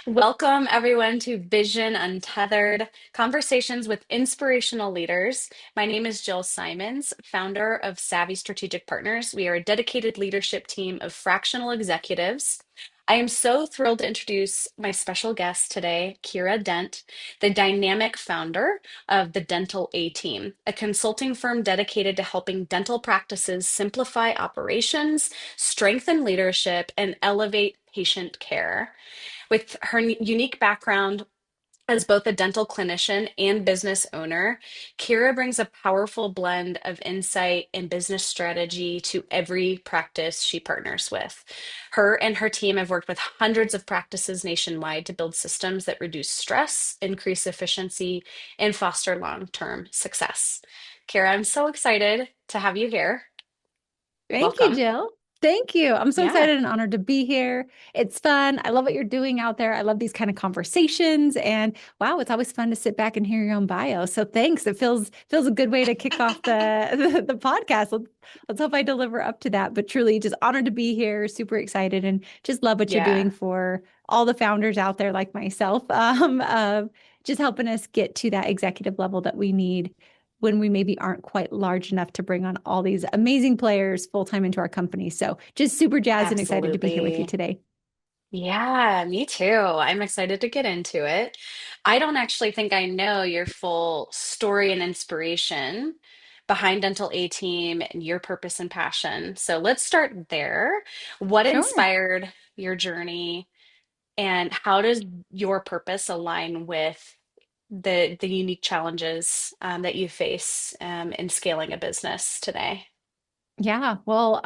Welcome, everyone, to Vision Untethered Conversations with Inspirational Leaders. My name is Jill Simonds, founder of Savvy Strategic Partners. We are a dedicated leadership team of fractional executives. I am so thrilled to introduce my special guest today, Kiera Dent, the dynamic founder of the Dental A Team, a consulting firm dedicated to helping dental practices simplify operations, strengthen leadership, and elevate patient care. With her unique background as both a dental clinician and business owner, Kira brings a powerful blend of insight and business strategy to every practice she partners with. Her and her team have worked with hundreds of practices nationwide to build systems that reduce stress, increase efficiency, and foster long-term success. Kira, I'm so excited to have you here. Thank you, Welcome. Jill. Thank you. I'm so Yeah. excited and honored to be here. It's fun. I love what you're doing out there. I love these kind of conversations. And wow, it's always fun to sit back and hear your own bio. So thanks. It feels a good way to kick off the podcast. Let's hope I deliver up to that. But truly, just honored to be here. Super excited and just love what you're doing Yeah. for all the founders out there like myself. Of just helping us get to that executive level that we need when we maybe aren't quite large enough to bring on all these amazing players full time into our company. So just super jazzed and excited to be here with you Absolutely. today. Yeah, me too. I'm excited to get into it. I don't actually think I know your full story and inspiration behind Dental A Team and your purpose and passion. So let's start there. What Sure. inspired your journey and how does your purpose align with the unique challenges that you face in scaling a business today? Yeah, well,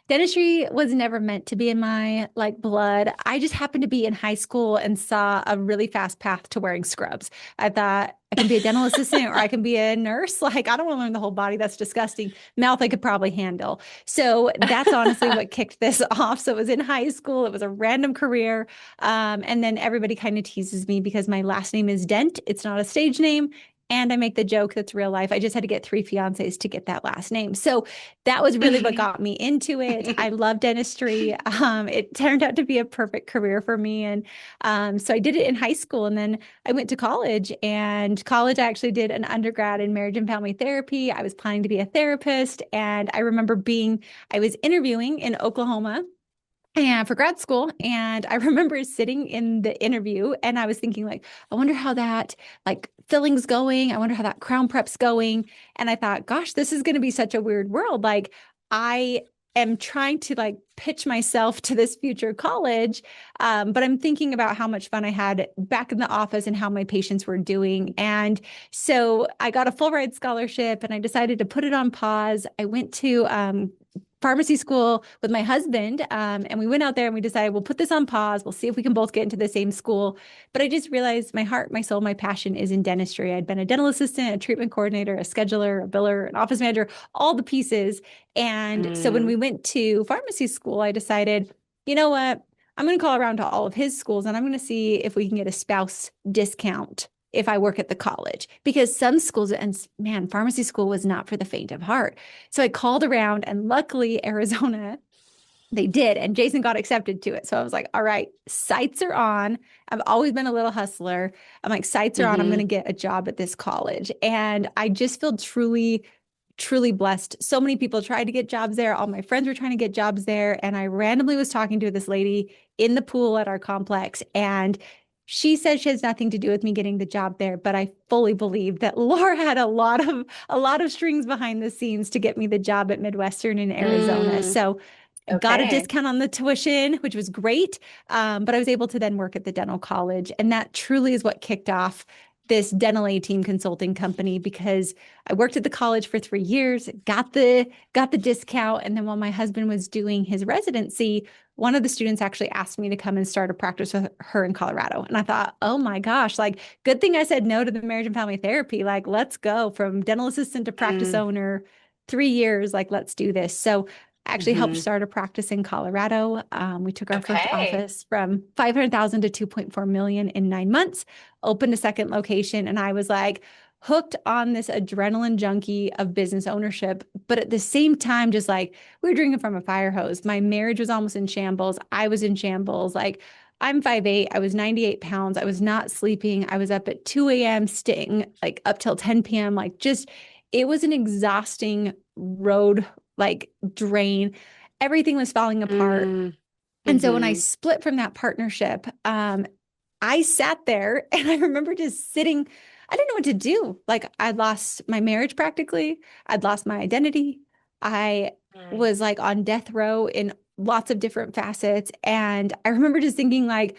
dentistry was never meant to be in my like blood. I just happened to be in high school and saw a really fast path to wearing scrubs. I thought I can be a dental assistant or I can be a nurse. Like, I don't want to learn the whole body. That's disgusting. Mouth I could probably handle. So that's honestly what kicked this off. So it was in high school. It was a random career. And then everybody kind of teases me because my last name is Dent. It's not a stage name. And I make the joke that's real life. I just had to get three fiancés to get that last name. So that was really what got me into it. I love dentistry. It turned out to be a perfect career for me. And so I did it in high school. And then I went to college. And college, I actually did an undergrad in marriage and family therapy. I was planning to be a therapist. And I remember I was interviewing in Oklahoma and for grad school. And I remember sitting in the interview and I was thinking, like, I wonder how that like filling's going. I wonder how that crown prep's going. And I thought, gosh, this is going to be such a weird world. Like, I am trying to like pitch myself to this future college. But I'm thinking about how much fun I had back in the office and how my patients were doing. And so I got a full ride scholarship and I decided to put it on pause. I went to pharmacy school with my husband. And we went out there and we decided we'll put this on pause. We'll see if we can both get into the same school. But I just realized my heart, my soul, my passion is in dentistry. I'd been a dental assistant, a treatment coordinator, a scheduler, a biller, an office manager, all the pieces. And so when Mm, we went to pharmacy school, I decided, you know what? I'm going to call around to all of his schools and I'm going to see if we can get a spouse discount if I work at the college because some schools and man, pharmacy school was not for the faint of heart. So I called around and luckily Arizona, they did. And Jason got accepted to it. So I was like, all right, sights are on. I've always been a little hustler. I'm like, sights are on. I'm going to mhm. get a job at this college. And I just feel truly blessed. So many people tried to get jobs there. All my friends were trying to get jobs there. And I randomly was talking to this lady in the pool at our complex. And she said she has nothing to do with me getting the job there, but I fully believe that Laura had a lot of strings behind the scenes to get me the job at Midwestern in Arizona. Mm, So I got a okay. discount on the tuition, which was great. But I was able to then work at the dental college. And that truly is what kicked off this dental A team consulting company because I worked at the college for 3 years, got the discount. And then while my husband was doing his residency, one of the students actually asked me to come and start a practice with her in Colorado. And I thought, oh my gosh, like good thing I said no to the marriage and family therapy. Like, let's go from dental assistant to practice Mm, owner, 3 years, like, let's do this. So actually helped mhm. start a practice in Colorado. We took our first Okay. office from 500,000 to 2.4 million in 9 months, opened a second location. And I was like hooked on this adrenaline junkie of business ownership. But at the same time, just like we were drinking from a fire hose. My marriage was almost in shambles. I was in shambles. Like I'm 5'8". I was 98 pounds. I was not sleeping. I was up at 2 a.m. staying like up till 10 p.m. Like just, it was an exhausting road, like drain. Everything was falling apart. Mm, And so when I hmm. split from that partnership, I sat there and I remember just sitting. I didn't know what to do. Like I'd lost my marriage practically. I'd lost my identity. I Mm. was like on death row in lots of different facets. And I remember just thinking like,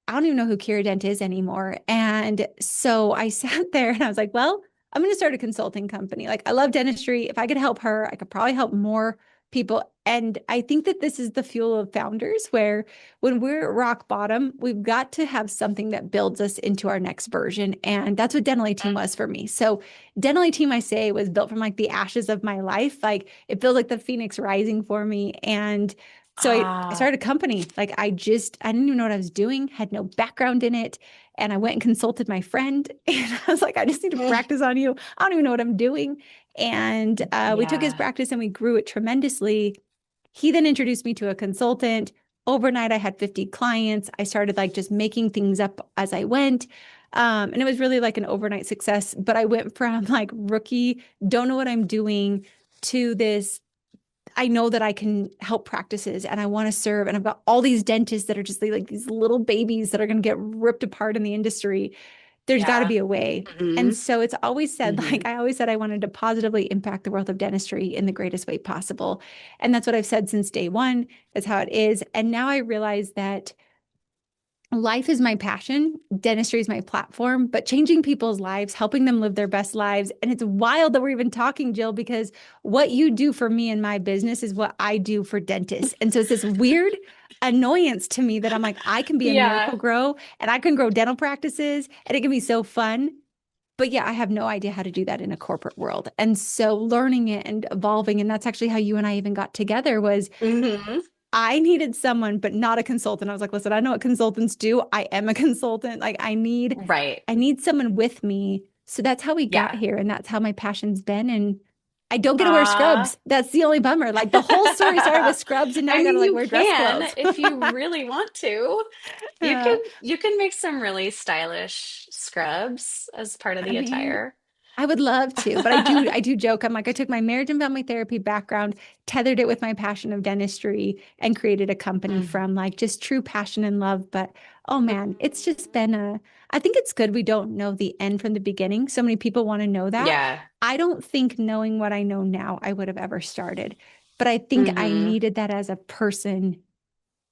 I don't even know who Kiera Dent is anymore. And so I sat there and I was like, well, I'm going to start a consulting company. Like, I love dentistry. If I could help her, I could probably help more people. And I think that this is the fuel of founders, where when we're at rock bottom, we've got to have something that builds us into our next version. And that's what Dental 18 was for me. So, Dental 18, I say, was built from like the ashes of my life. Like, it feels like the phoenix rising for me. And so I Ah. started a company. Like I didn't even know what I was doing, had no background in it. And I went and consulted my friend. And I was like, I just need to Mm. practice on you. I don't even know what I'm doing. And we took his Yeah. practice and we grew it tremendously. He then introduced me to a consultant. Overnight, I had 50 clients. I started like just making things up as I went. And it was really like an overnight success. But I went from like rookie, don't know what I'm doing, to this, I know that I can help practices and I want to serve. And I've got all these dentists that are just like these little babies that are going to get ripped apart in the industry. There's got to Yeah. be a way. And Hmm. so it's always said, Hmm. like, I always said, I wanted to positively impact the world of dentistry in the greatest way possible. And that's what I've said since day one. That's how it is. And now I realize that life is my passion, dentistry is my platform, but changing people's lives, helping them live their best lives. And it's wild that we're even talking, Jill, because what you do for me in my business is what I do for dentists. And so it's this weird annoyance to me that I'm like, I can be a Yeah. miracle grow and I can grow dental practices and it can be so fun. But yeah, I have no idea how to do that in a corporate world. And so learning it and evolving, and that's actually how you and I even got together, was Hmm. I needed someone, but not a consultant. I was like, listen, I know what consultants do. I am a consultant. Like Right. I need someone with me. So that's how we got Yeah. here. And that's how my passion's been. And I don't get to wear Ah. scrubs. That's the only bummer. Like the whole story started with scrubs and now I I got to mean, like you wear dress can clothes. if you really want to. uh, You can make some really stylish scrubs as part of I the mean, attire. I would love to, but I do joke. I'm like, I took my marriage and family therapy background, tethered it with my passion of dentistry, and created a company Mhm. from like just true passion and love. But oh man, it's just been I think it's good we don't know the end from the beginning. So many people want to know that. Yeah. I don't think knowing what I know now, I would have ever started. But I think I Hmm. needed that as a person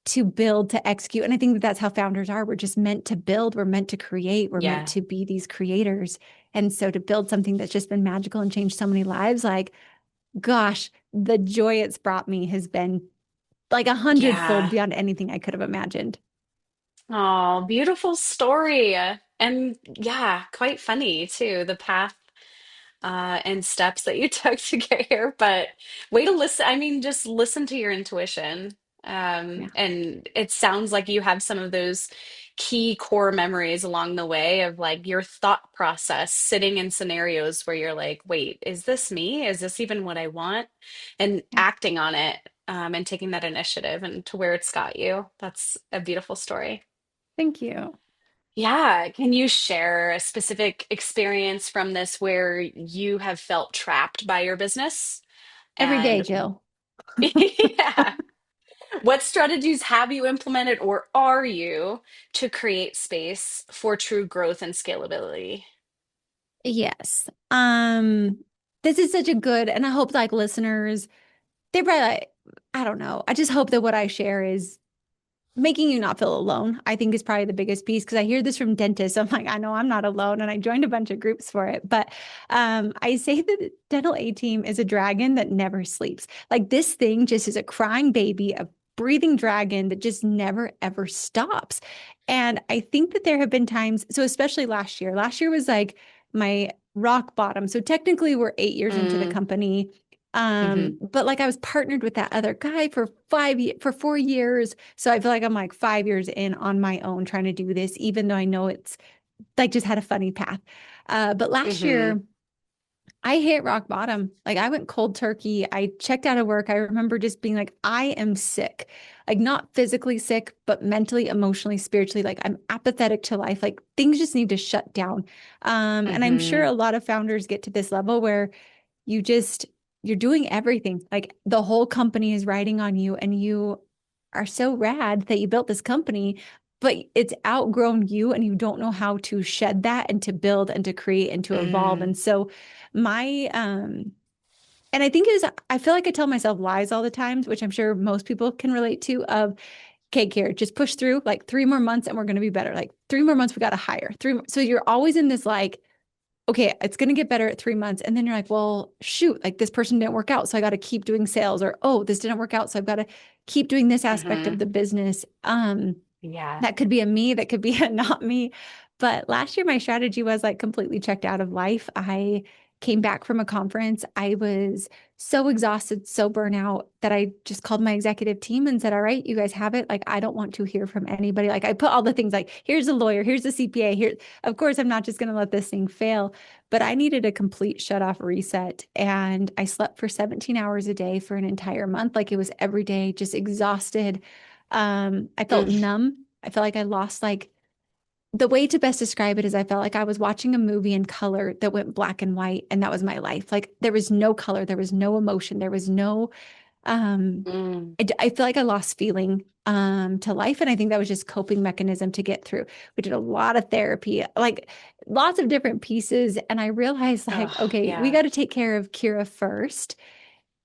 to build, to execute. And I think that that's how founders are. We're just meant to build, we're meant to create, we're meant Yeah. to be these creators. And so to build something that's just been magical and changed so many lives, like, gosh, the joy it's brought me has been like a hundredfold Yeah. beyond anything I could have imagined. Oh, beautiful story. And yeah, quite funny too, the path and steps that you took to get here. But way to listen. I mean, just listen to your intuition. Yeah. And it sounds like you have some of those key core memories along the way of like your thought process sitting in scenarios where you're like, wait, is this me? Is this even what I want? And Yeah. acting on it, and taking that initiative and to where it's got you. That's a beautiful story. Thank you. Yeah, can you share a specific experience from this where you have felt trapped by your business? Every day, And Jill. yeah, what strategies have you implemented or are you to create space for true growth and scalability? Yes. This is such a good, and I hope like listeners, they probably like, I don't know. I just hope that what I share is making you not feel alone, I think, is probably the biggest piece, because I hear this from dentists. I'm like, I know I'm not alone. And I joined a bunch of groups for it. But I say that the Dental A team is a dragon that never sleeps. Like this thing just is a crying baby, a breathing dragon that just never, ever stops. And I think that there have been times, so especially last year was like my rock bottom. So technically, we're 8 years into the Mm, company. hmm. But like I was partnered with that other guy for for 4 years. So I feel like I'm like 5 years in on my own trying to do this, even though I know it's like just had a funny path. But last Hmm. year I hit rock bottom. Like I went cold turkey. I checked out of work. I remember just being like, I am sick. Like not physically sick, but mentally, emotionally, spiritually, like I'm apathetic to life. Like things just need to shut down. And I'm sure Hmm. a lot of founders get to this level where you just you're doing everything. Like the whole company is riding on you and you are so rad that you built this company, but it's outgrown you and you don't know how to shed that and to build and to create and to evolve. Mm. And so my and I think it was I feel like I tell myself lies all the times, which I'm sure most people can relate to of okay, Kiera, just push through like 3 more months and we're going to be better. Like 3 more months, we got to hire three more. So you're always in this like okay, it's going to get better at 3 months. And then you're like, well, shoot, like this person didn't work out. So I got to keep doing sales or, oh, this didn't work out. So I've got to keep doing this aspect of Hmm. the business. Yeah. That could be a me, that could be a not me. But last year, my strategy was like completely checked out of life. I came back from a conference. I was so exhausted, so burnout that I just called my executive team and said, all right, you guys have it. Like, I don't want to hear from anybody. Like, I put all the things like, here's a lawyer, here's a CPA. Here, of course, I'm not just going to let this thing fail, but I needed a complete shut off reset. And I slept for 17 hours a day for an entire month. Like, it was every day, just exhausted. I felt Mm. numb. I felt like I lost like the way to best describe it is I felt like I was watching a movie in color that went black and white, and that was my life. Like there was no color, there was no emotion, there was no um Mm. I feel like I lost feeling to life. And I think that was just coping mechanism to get through. We did a lot of therapy, like lots of different pieces. And I realized like, Oh, okay, we yeah. got to take care of Kira first.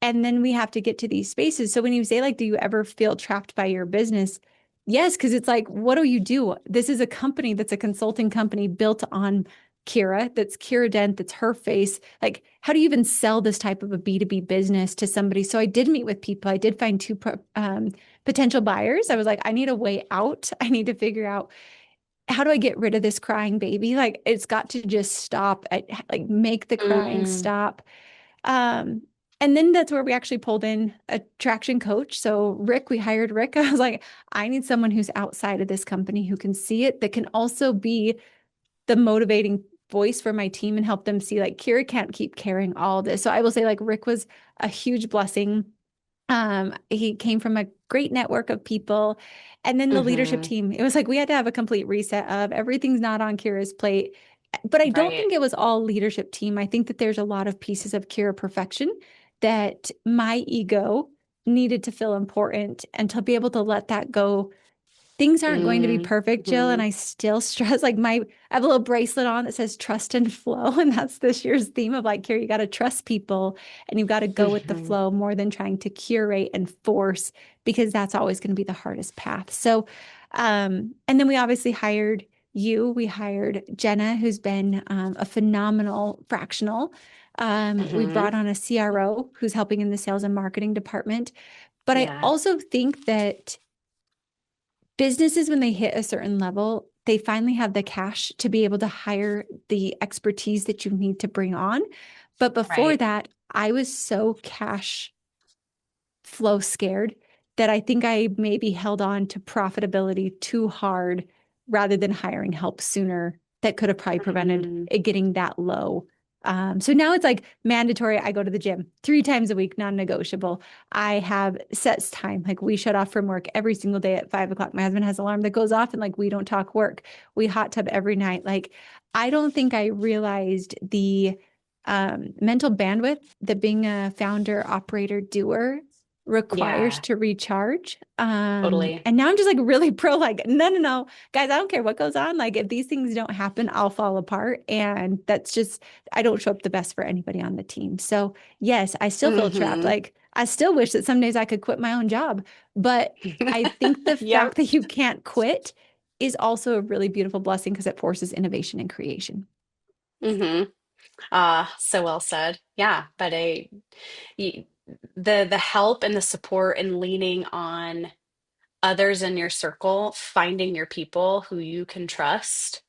And then we have to get to these spaces. So when you say, like, do you ever feel trapped by your business? Yes, because it's like, what do you do? This is a company that's a consulting company built on Kiera, that's Kiera Dent, that's her face. Like, how do you even sell this type of a B2B business to somebody? So I did meet with people. I did find two potential buyers. I was like, I need a way out. I need to figure out how do I get rid of this crying baby? Like, it's got to just stop. Like, make the crying Mm. stop. Um, and then that's where we actually pulled in a traction coach. So Rick, we hired Rick. I was like, I need someone who's outside of this company who can see it, that can also be the motivating voice for my team and help them see like Kira can't keep carrying all this. So I will say like Rick was a huge blessing. He came from a great network of people. And then the leadership Hmm. team, it was like we had to have a complete reset of everything's not on Kira's plate. But I don't Right. think it was all leadership team. I think that there's a lot of pieces of Kira perfection that my ego needed to feel important and to be able to let that go. Things aren't going to be perfect, Jill, and Mm-hmm. I still stress like I have a little bracelet on that says trust and flow, and that's this year's theme of like, here you got to trust people and you've got to go with the Hmm. flow more than trying to curate and force, because that's always going to be the hardest path. So, and then we obviously hired you. We hired Jenna, who's been a phenomenal fractional. We Hmm. brought on a CRO who's helping in the sales and marketing department. But I Yeah. also think that businesses, when they hit a certain level, they finally have the cash to be able to hire the expertise that you need to bring on. But before Right. that, I was so cash flow scared that I think I maybe held on to profitability too hard rather than hiring help sooner. That could have probably prevented Mm. it getting that low. So now it's like mandatory. I go to the gym 3 times a week, non-negotiable. I have sets time. Like we shut off from work every single day at 5 o'clock. My husband has an alarm that goes off and like we don't talk work. We hot tub every night. Like I don't think I realized the mental bandwidth that being a founder, operator, doer requires Yeah. to recharge. Totally. And now I'm just like really pro, like, no, no, no, guys, I don't care what goes on. Like, if these things don't happen, I'll fall apart. And that's just, I don't show up the best for anybody on the team. So, yes, I still feel trapped. Hmm. Like, I still wish that some days I could quit my own job. But I think the Yep. fact that you can't quit is also a really beautiful blessing because it forces innovation and creation. Hmm. So well said. Yeah, but y- the help and the support and leaning on others in your circle, finding your people who you can trust,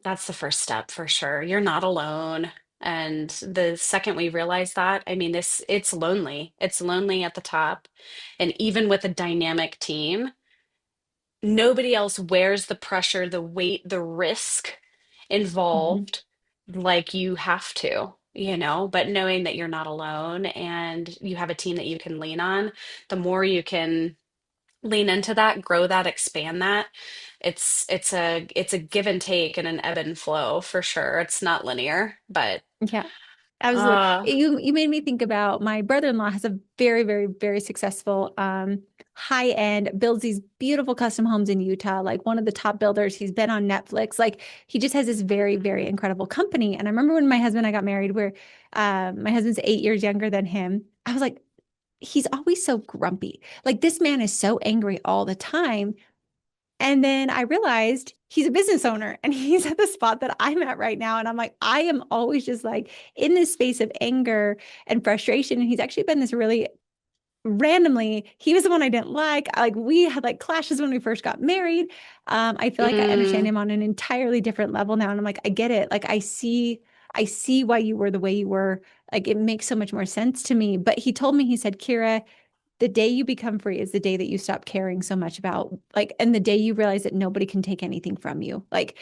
that's the first step for sure. You're not alone. And the second we realize that, I mean, this it's lonely. It's lonely at the top. And even with a dynamic team, nobody else wears the pressure, the weight, the risk Mhm. involved like you have to, but knowing that you're not alone and you have a team that you can lean on, the more you can lean into that, grow that, expand that. It's a give and take and an ebb and flow for sure. It's not linear, but Yeah. Absolutely. uh You made me think about my brother-in-law has a very, very, very successful high-end, builds these beautiful custom homes in Utah, like one of the top builders. He's been on Netflix. Like he just has this very, very incredible company. And I remember when my husband and I got married, where my husband's 8 years younger than him. I was like, he's always so grumpy. Like this man is so angry all the time. And then I realized he's a business owner and he's at the spot that I'm at right now. And I'm like, I am always just like in this space of anger and frustration. And he's actually been this really randomly, he was the one I didn't like. Like we had like clashes when we first got married. I feel like I understand mm, him on an entirely different level now. And I'm like, I get it. Like I see why you were the way you were. Like it makes so much more sense to me. But he told me, he said, Kiera, the day you become free is the day that you stop caring so much about like, and the day you realize that nobody can take anything from you. Like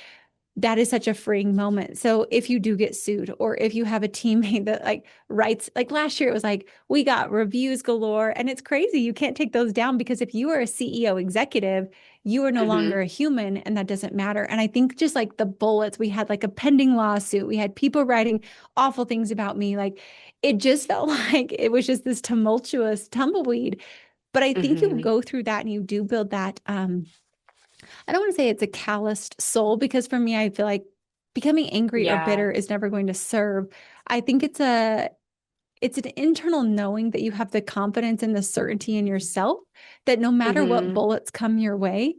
that is such a freeing moment. So if you do get sued, or if you have a teammate that like writes, like last year, it was like we got reviews galore, and it's crazy. You can't take those down, because if you are a CEO executive, you are no longer mhm, a human, and that doesn't matter. And I think just like the bullets, we had like a pending lawsuit, we had people writing awful things about me. Like it just felt like it was just this tumultuous tumbleweed. But I think you mhm. go through that and you do build that I don't want to say it's a calloused soul, because for me, I feel like becoming angry or Yeah. bitter is never going to serve. I think it's an internal knowing that you have the confidence and the certainty in yourself that no matter what Mhm. bullets come your way,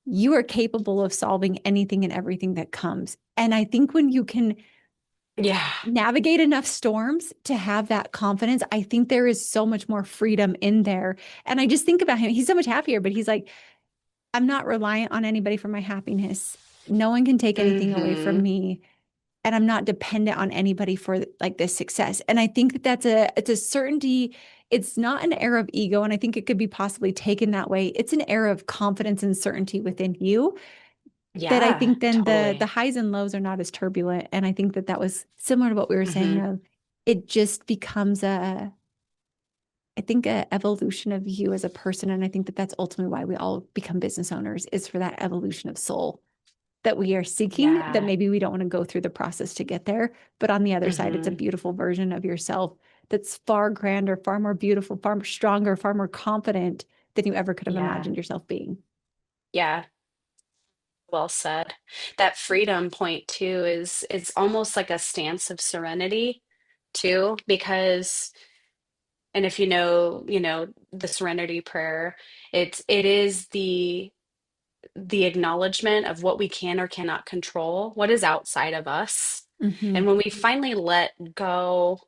you are capable of solving anything and everything that comes. And I think when you can Yeah. navigate enough storms to have that confidence, I think there is so much more freedom in there. And I just think about him. He's so much happier, but he's like, I'm not reliant on anybody for my happiness. No one can take anything away from Mhm. me, and I'm not dependent on anybody for like this success. And I think that it's a certainty. It's not an air of ego, and I think it could be possibly taken that way. It's an air of confidence and certainty within you that I Yeah, think then the totally. highs and lows are not as turbulent. And I think that that was similar to what we were saying Mhm. of it just becomes a I think a evolution of you as a person. And I think that that's ultimately why we all become business owners, is for that evolution of soul that we are seeking, that Yeah. maybe we don't want to go through the process to get there. But on the other side, it's a Mhm. beautiful version of yourself that's far grander, far more beautiful, far more stronger, far more confident than you ever could have Yeah. imagined yourself being. Yeah. Well said. That freedom point too is it's almost like a stance of serenity too, because and if the serenity prayer, it is the acknowledgement of what we can or cannot control, what is outside of us. Mm-hmm. And when we finally let go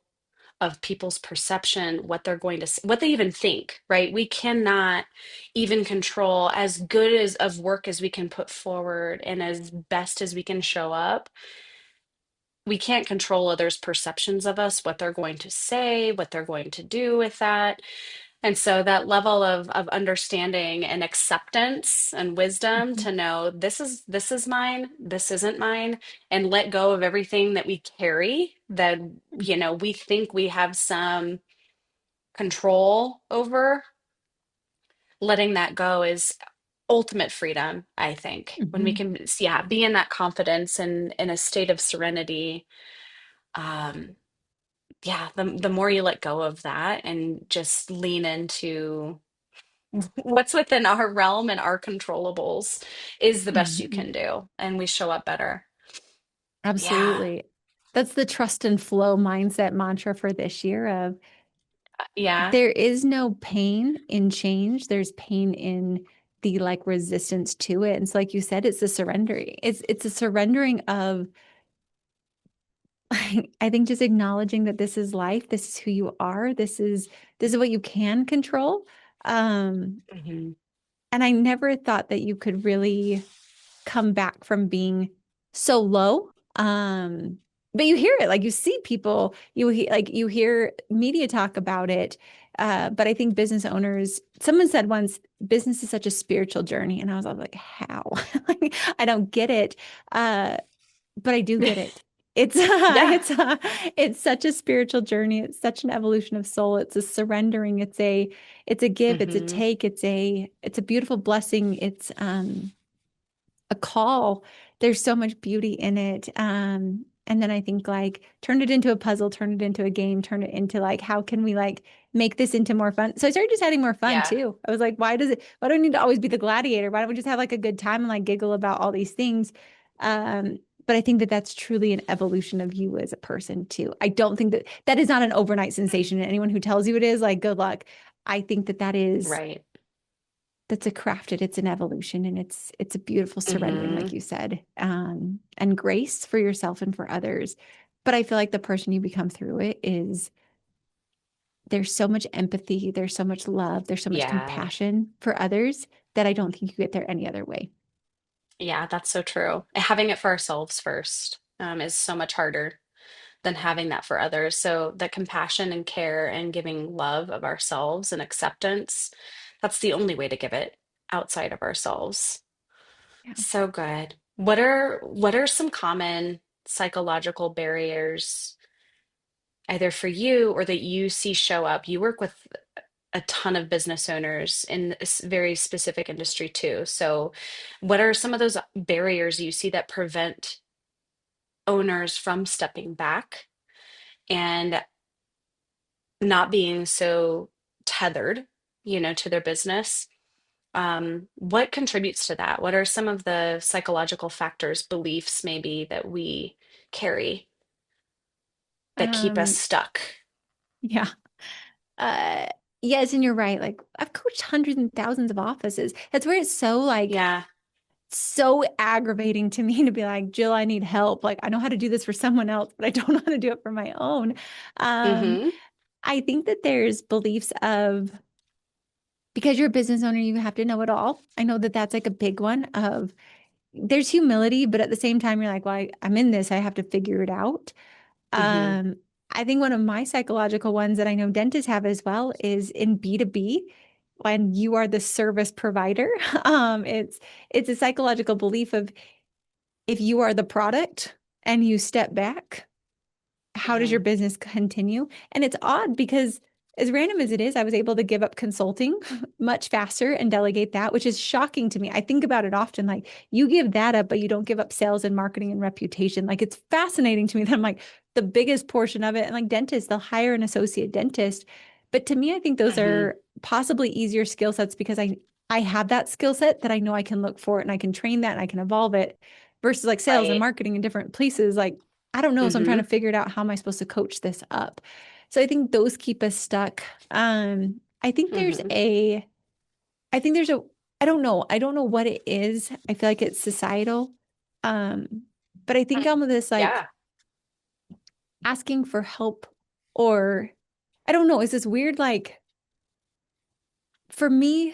of people's perception, what they're going to what they even think, right? We cannot even control as good as of work as we can put forward and as best as we can show up. We can't control others' perceptions of us, what they're going to say, what they're going to do with that. And so that level of understanding and acceptance and wisdom Mm-hmm. to know this is mine, this isn't mine, and let go of everything that we carry that we think we have some control over. Letting that go is ultimate freedom, I think. When we Mm-hmm. can, yeah, be in that confidence and in a state of serenity. Um, yeah, the more you let go of that and just lean into what's within our realm and our controllables is the best you Mm-hmm. can do, and we show up better. Yeah, Absolutely. That's the trust and flow mindset mantra for this year of yeah, there is no pain in change. There's pain in the like resistance to it. And so like you said, it's a surrendering. It's a surrendering of I think just acknowledging that this is life, this is who you are, this is what you can control. Um, hmm, and I never thought that you could really come back from being so low. But you hear it, like you see people, like you hear media talk about it. But I think business owners, someone said once, business is such a spiritual journey. And I was all like, how? Like, I don't get it. Uh, but I do get it. It's Yeah. it's such a spiritual journey. It's such an evolution of soul. It's a surrendering. It's a give. It's a Hmm. take. It's a beautiful blessing. It's a call. There's so much beauty in it. And then I think like turn it into a puzzle, turn it into a game, turn it into like how can we like make this into more fun? So I started just adding more fun Yeah. too. I was like, why do I need to always be the gladiator? Why don't we just have like a good time and like giggle about all these things? But I think that that's truly an evolution of you as a person too. I don't think that that is not an overnight sensation. And anyone who tells you it is, like, good luck. I think that that is Right. that's a crafted, it's an evolution, and it's a beautiful surrendering, like Hmm. you said, and grace for yourself and for others. But I feel like the person you become through it is there's so much empathy, there's so much love, there's so much Yeah. compassion for others that I don't think you get there any other way. Yeah, that's so true. Having it for ourselves first, is so much harder than having that for others. So the compassion and care and giving love of ourselves and acceptance, that's the only way to give it outside of ourselves. Yeah. So good. What are some common psychological barriers either for you or that you see show up? You work with a ton of business owners in this very specific industry too. So what are some of those barriers you see that prevent owners from stepping back and not being so tethered, to their business? What contributes to that? What are some of the psychological factors, beliefs maybe that we carry that keep us Um, stuck? yeah. Uh, yes, and you're right. Like I've coached hundreds and thousands of offices. That's where it's so like Yeah. so aggravating to me to be like, Jill, I need help. Like I know how to do this for someone else, but I don't know how to do it for my own. Um, Mm-hmm. I think that there's beliefs of because you're a business owner, you have to know it all. I know that that's like a big one of there's humility, but at the same time, you're like, well, I'm in this. I have to figure it out. Mm-hmm. Um, I think one of my psychological ones that I know dentists have as well is in B2B when you are the service provider. It's a psychological belief of if you are the product and you step back, how does your Mm-hmm. business continue? And it's odd because as random as it is, I was able to give up consulting much faster and delegate that, which is shocking to me. I think about it often like you give that up, but you don't give up sales and marketing and reputation. Like it's fascinating to me that I'm like the biggest portion of it. And like dentists, they'll hire an associate dentist. But to me, I think those Mm-hmm. are possibly easier skill sets because I have that skill set that I know I can look for it and I can train that and I can evolve it versus like sales and Right. marketing in different places. Like I don't know. So I'm trying Mm-hmm. to figure it out. How am I supposed to coach this up? So I think those keep us stuck. I think there's Mm-hmm. a, I think there's a, I don't know. I don't know what it is. I feel like it's societal. Um, but I think I'm this like Yeah. asking for help or I don't know. Is this weird? Like for me,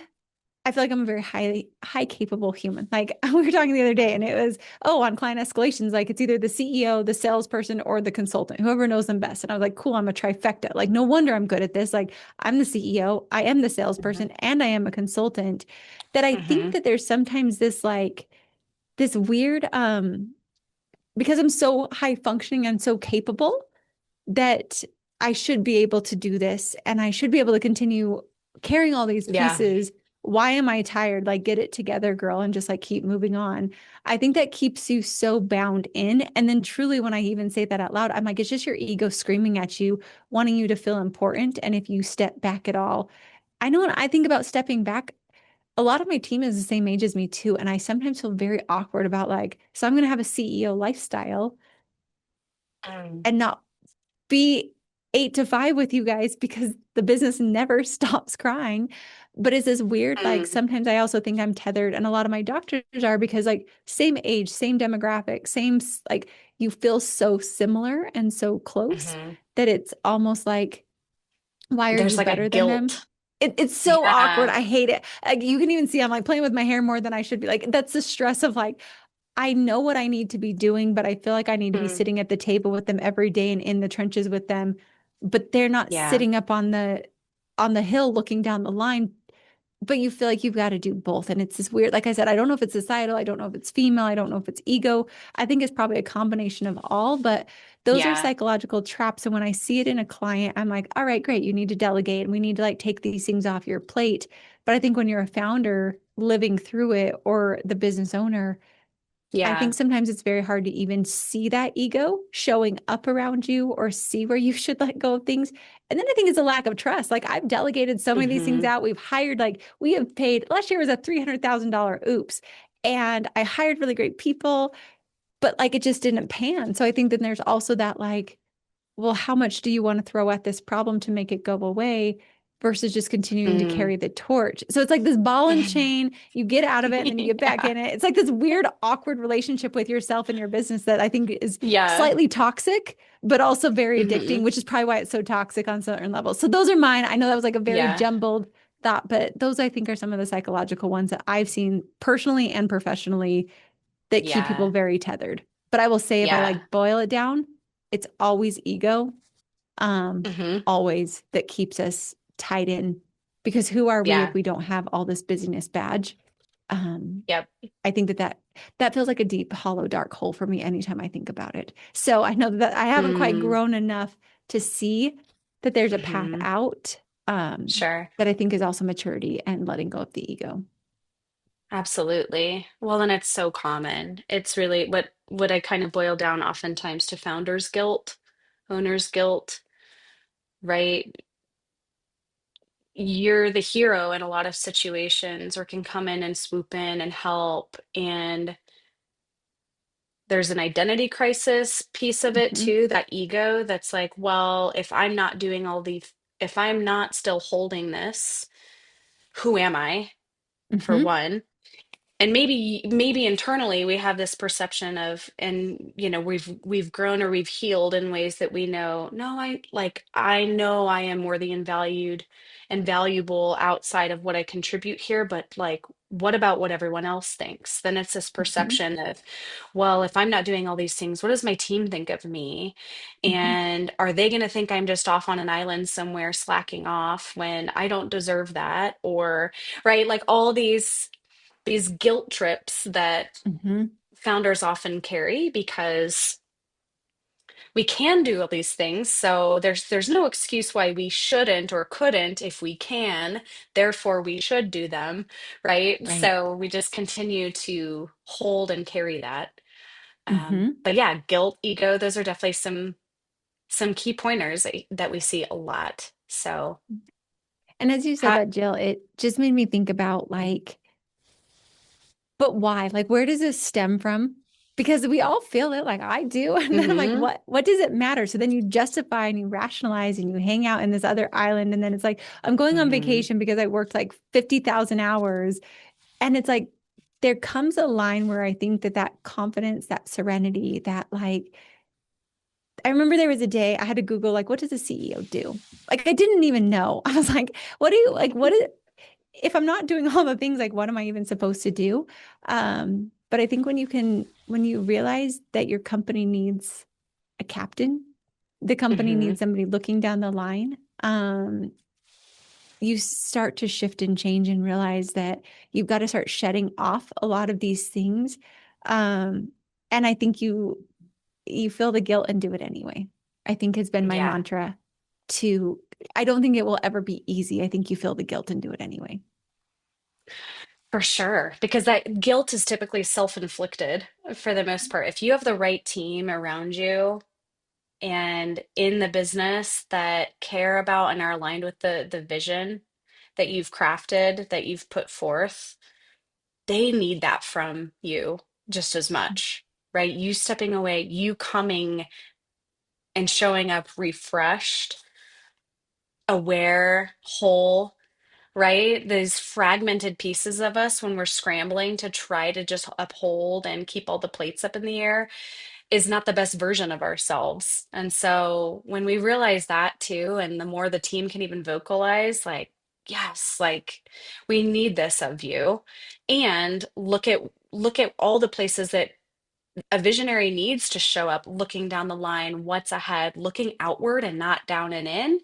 I feel like I'm a very high capable human. Like we were talking the other day, and it was, oh, on client escalations, like it's either the CEO, the salesperson, or the consultant, whoever knows them best. And I was like, cool, I'm a trifecta. Like, no wonder I'm good at this. Like, I'm the CEO, I am the Mm-hmm. salesperson, and I am a consultant. That I think Mm-hmm. that there's sometimes this weird because I'm so high functioning and so capable that I should be able to do this and I should be able to continue carrying all these Yeah. pieces. Why am I tired? Like, get it together, girl, and just like keep moving on. I think that keeps you so bound in. And then, truly, when I even say that out loud, I'm like, it's just your ego screaming at you, wanting you to feel important. And if you step back at all, I know when I think about stepping back, a lot of my team is the same age as me too. And I sometimes feel very awkward about like, so I'm going to have a CEO lifestyle Mm. and not be 8 to 5 with you guys because the business never stops crying. But it's this weird, like Mm. sometimes I also think I'm tethered, and a lot of my doctors are because like same age, same demographic, like you feel so similar and so close Mm-hmm. that it's almost like, why are There's you like a better than them? guilt. It's so awkward. Yeah. I hate it. Like you can even see I'm like playing with my hair more than I should be. Like that's the stress of like I know what I need to be doing, but I feel like I need to be Mm. sitting at the table with them every day and in the trenches with them. But they're not Yeah. sitting up on the hill looking down the line but you feel like you've got to do both. And it's this weird, like I said, I don't know if it's societal, I don't know if it's female, I don't know if it's ego. I think it's probably a combination of all, but those are Yeah. psychological traps. And when I see it in a client, I'm like, all right, great, you need to delegate and we need to like take these things off your plate. But I think when you're a founder living through it or the business owner, I think Yeah. sometimes it's very hard to even see that ego showing up around you or see where you should let go of things. And then I think it's a lack of trust. Like I've delegated so many of these things Hmm. out. We've hired, like, we have paid, last year was a $300,000 oops. And I hired really great people, but like it just didn't pan. So I think then there's also that like, well, how much do you want to throw at this problem to make it go away versus just continuing to Mm. carry the torch? So it's like this ball and chain. You get out of it and then you get back Yeah. in it. It's like this weird, awkward relationship with yourself and your business that I think is Yeah. slightly toxic, but also very addicting, Hmm. which is probably why it's so toxic on certain levels. So those are mine. I know that was like a very Yeah. jumbled thought, but those I think are some of the psychological ones that I've seen personally and professionally that keep people Yeah. very tethered. But I will say, if I Yeah. like boil it down, it's always ego, um, Hmm. always that keeps us tied in. Because who are we if Yeah. we don't have all this busyness badge? Um, Yep. I think that feels like a deep, hollow, dark hole for me anytime I think about it. So I know that I haven't quite Mm. grown enough to see that there's a path Hmm. out. Sure. That I think is also maturity and letting go of the ego. Absolutely. Well, and it's so common. It's really what I kind of boil down oftentimes to founders guilt, owners guilt, right? You're the hero in a lot of situations or can come in and swoop in and help. And there's an identity crisis piece of it Hmm. too, that ego that's like, well, if I'm not still holding this, who am I, for Hmm. one? And maybe internally we have this perception of, and we've grown or we've healed in ways that we know, no, I know I am worthy and valued and valuable outside of what I contribute here, but like, what about what everyone else thinks? Then it's this Hmm. perception of, well, if I'm not doing all these things, what does my team think of me? Hmm. And are they going to think I'm just off on an island somewhere slacking off when I don't deserve that? Or, right, like all these guilt trips that Hmm. founders often carry because we can do all these things. So there's no excuse why we shouldn't or couldn't if we can. Therefore, we should do them, right? Right. So we just continue to hold and carry that. Hmm. But yeah, guilt, ego, those are definitely some key pointers that we see a lot. So And as you said how, that, Jill, it just made me think about like, but why? Like, where does this stem from? Because we all feel it, like I do. And then I'm like, hmm what does it matter? So then you justify and you rationalize and you hang out in this other island. And then it's like, I'm going on hmm vacation because I worked like 50,000 hours. And it's like, there comes a line where I think that confidence, that serenity, that like, I remember there was a day I had to Google, like, what does a CEO do? Like, I didn't even know. I was like, what do you, like, what is, if I'm not doing all the things, like, what am I even supposed to do? But I think when you realize that your company needs a captain, the company hmm needs somebody looking down the line, you start to shift and change and realize that you've got to start shedding off a lot of these things. Um, and I think you feel the guilt and do it anyway. I think has been my yeah. mantra to, I don't think it will ever be easy. I think you feel the guilt and do it anyway. For sure, because that guilt is typically self-inflicted for the most part. If you have the right team around you and in the business that care about and are aligned with the vision that you've crafted, that you've put forth, they need that from you just as much, right? You stepping away, you coming and showing up refreshed, aware, whole, right? These fragmented pieces of us when we're scrambling to try to just uphold and keep all the plates up in the air is not the best version of ourselves. And so when we realize that too, and the more the team can even vocalize, like, yes, like we need this of you, and look at all the places that a visionary needs to show up, looking down the line, what's ahead, looking outward and not down and in,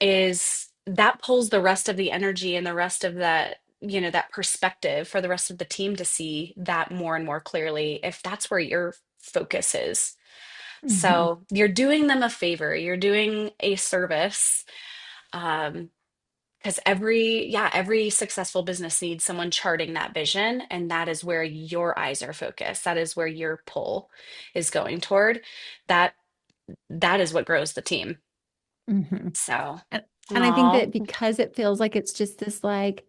is that pulls the rest of the energy and the rest of that, that perspective for the rest of the team to see that more and more clearly if that's where your focus is. Mhm. So you're doing them a favor, you're doing a service. Um, because every successful business needs someone charting that vision, and that is where your eyes are focused. That is where your pull is going toward. That that is what grows the team. Mhm. So, And, and I think no. that because it feels like it's just this like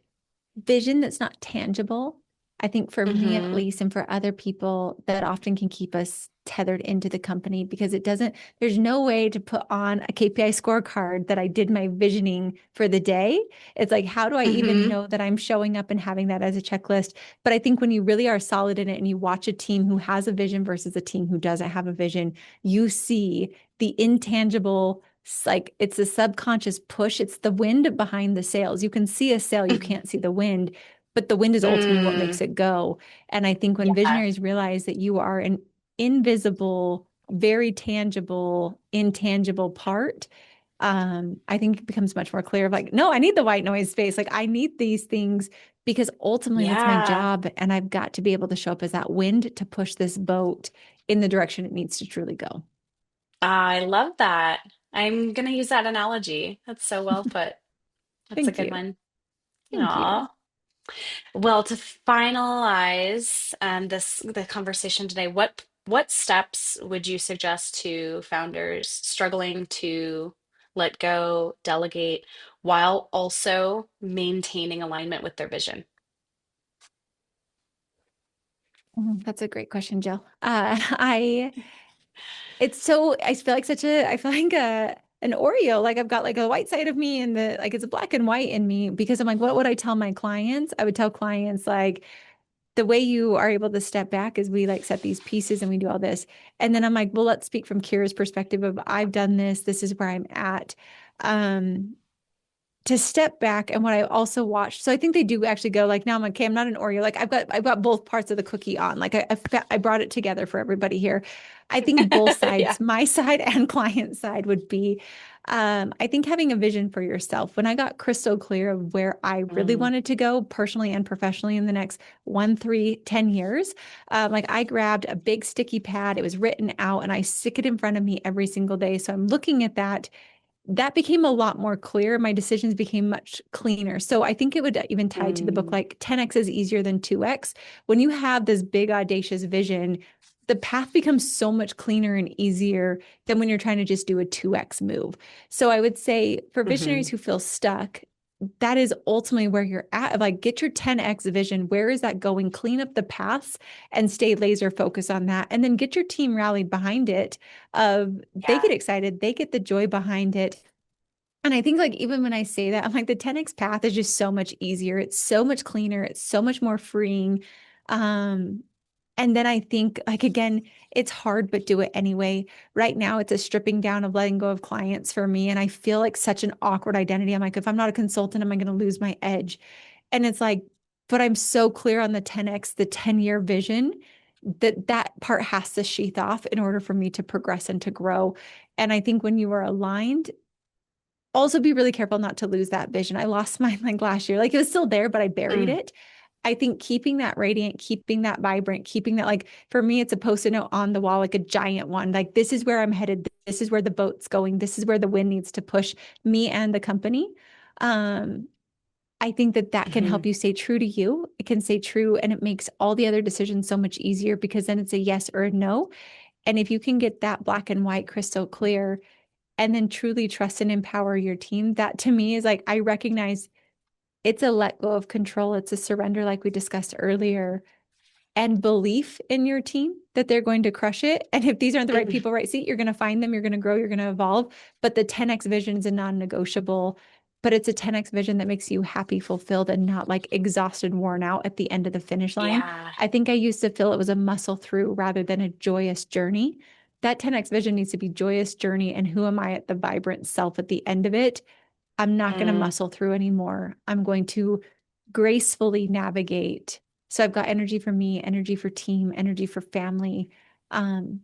vision that's not tangible, I think for me at Mm-hmm. least, and for other people, that often can keep us tethered into the company because it doesn't, there's no way to put on a KPI scorecard that I did my visioning for the day. It's like, how do I even Mm-hmm. know that I'm showing up and having that as a checklist? But I think when you really are solid in it and you watch a team who has a vision versus a team who doesn't have a vision, you see the intangible, like it's a subconscious push. It's the wind behind the sails. You can see a sail, you can't see the wind, but the wind is ultimately what makes Mm, it go. And I think when yeah. visionaries realize that you are an invisible, very tangible, intangible part, I think it becomes much more clear of like, no, I need the white noise space. Like I need these things because ultimately that's my Yeah. job. And I've got to be able to show up as that wind to push this boat in the direction it needs to truly go. I love that. I'm gonna use that analogy. That's so well put. That's a Thank good you. one. Thank you. Aw. Well, to finalize the conversation today, what steps would you suggest to founders struggling to let go, delegate, while also maintaining alignment with their vision? That's a great question, Jill. It's so, I feel like an Oreo. Like I've got like a white side of me and the, like it's a black and white in me because I'm like, what would I tell my clients? I would tell clients like, the way you are able to step back is we like set these pieces and we do all this. And then I'm like, well, let's speak from Kiera's perspective of I've done this. This is where I'm at. Um, to step back and what I also watched. So I think they do actually go like now I'm like, okay, I'm not an Oreo. Like I've got both parts of the cookie on. Like I brought it together for everybody here. I think both Yeah. sides, my side and client side would be I think having a vision for yourself. When I got crystal clear of where I really Mm, wanted to go personally and professionally in the next 1, 3, 10 years, like I grabbed a big sticky pad, it was written out, and I stick it in front of me every single day. So I'm looking at that became a lot more clear. My decisions became much cleaner. So I think it would even tie to the book mm, like 10x is easier than 2x. When you have this big, audacious vision, the path becomes so much cleaner and easier than when you're trying to just do a 2x move. So I would say for visionaries mhm, who feel stuck, that is ultimately where you're at. Like, get your 10x vision. Where is that going? Clean up the paths and stay laser focused on that. And then get your team rallied behind it. They yeah. get excited, they get the joy behind it. And I think like even when I say that, I'm like the 10x path is just so much easier. It's so much cleaner. It's so much more freeing. Um, and then I think like again, it's hard, but do it anyway. Right now, it's a stripping down of letting go of clients for me. And I feel like such an awkward identity. I'm like, if I'm not a consultant, am I going to lose my edge? And it's like, but I'm so clear on the 10x, the 10-year vision that that part has to sheath off in order for me to progress and to grow. And I think when you are aligned, also be really careful not to lose that vision. I lost mine like last year. Like it was still there, but I buried Mm, it. I think keeping that radiant, keeping that vibrant, keeping that like for me, it's a post-it note on the wall, like a giant one. Like this is where I'm headed. This is where the boat's going. This is where the wind needs to push me and the company. Um, I think that that can help mhm, you stay true to you. It can stay true and it makes all the other decisions so much easier because then it's a yes or a no. And if you can get that black and white crystal clear, and then truly trust and empower your team. That to me is like, I recognize it's a let go of control, it's a surrender, like we discussed earlier, and belief in your team that they're going to crush it. And if these aren't the right mm, people, right seat, you're going to find them, you're going to grow, you're going to evolve. But the 10x vision is a non negotiable. But it's a 10x vision that makes you happy, fulfilled, and not like exhausted, worn out at the end of the finish line. yeah. I think I used to feel it was a muscle through rather than a joyous journey. That 10x vision needs to be joyous journey. And who am I at the vibrant self at the end of it? I'm not going to Mm, muscle through anymore. I'm going to gracefully navigate. So I've got energy for me, energy for team, energy for family.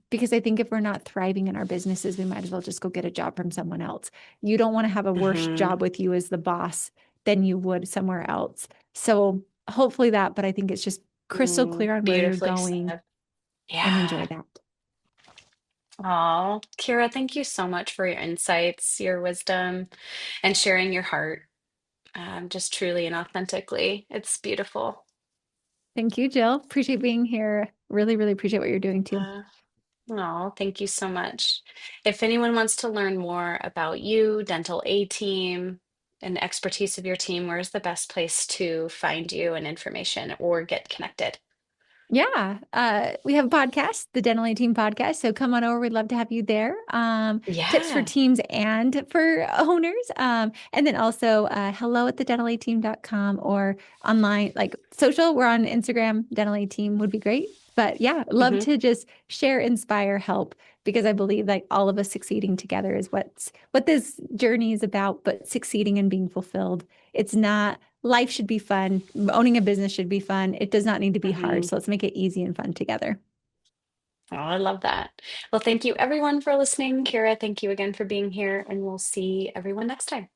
Because I think if we're not thriving in our businesses, we might as well just go get a job from someone else. You don't want to have a worse Hmm. job with you as the boss than you would somewhere else. So hopefully that, but I think it's just crystal Mm, clear on where you're beautifully going said. and enjoy Yeah. that. Oh, Kiera, thank you so much for your insights, your wisdom, and sharing your heart, just truly and authentically. It's beautiful. Thank you, Jill. Appreciate being here. Really, really appreciate what you're doing too. Oh, thank you so much. If anyone wants to learn more about you, Dental A Team, and expertise of your team, where's the best place to find you and information or get connected? Yeah, we have a podcast, the Dental Team podcast. So come on over. We'd love to have you there. Tips for Yeah. teams and for owners. And then also hello at the or online, like social. We're on Instagram. Dental Team would be great. But yeah, love Hmm. to just share, inspire, help because I believe like all of us succeeding together is what this journey is about, but succeeding and being fulfilled. It's not life should be fun. Owning a business should be fun. It does not need to be hard. Hmm. So let's make it easy and fun together. Oh, I love that. Well, thank you everyone for listening. Kira, thank you again for being here, and we'll see everyone next time.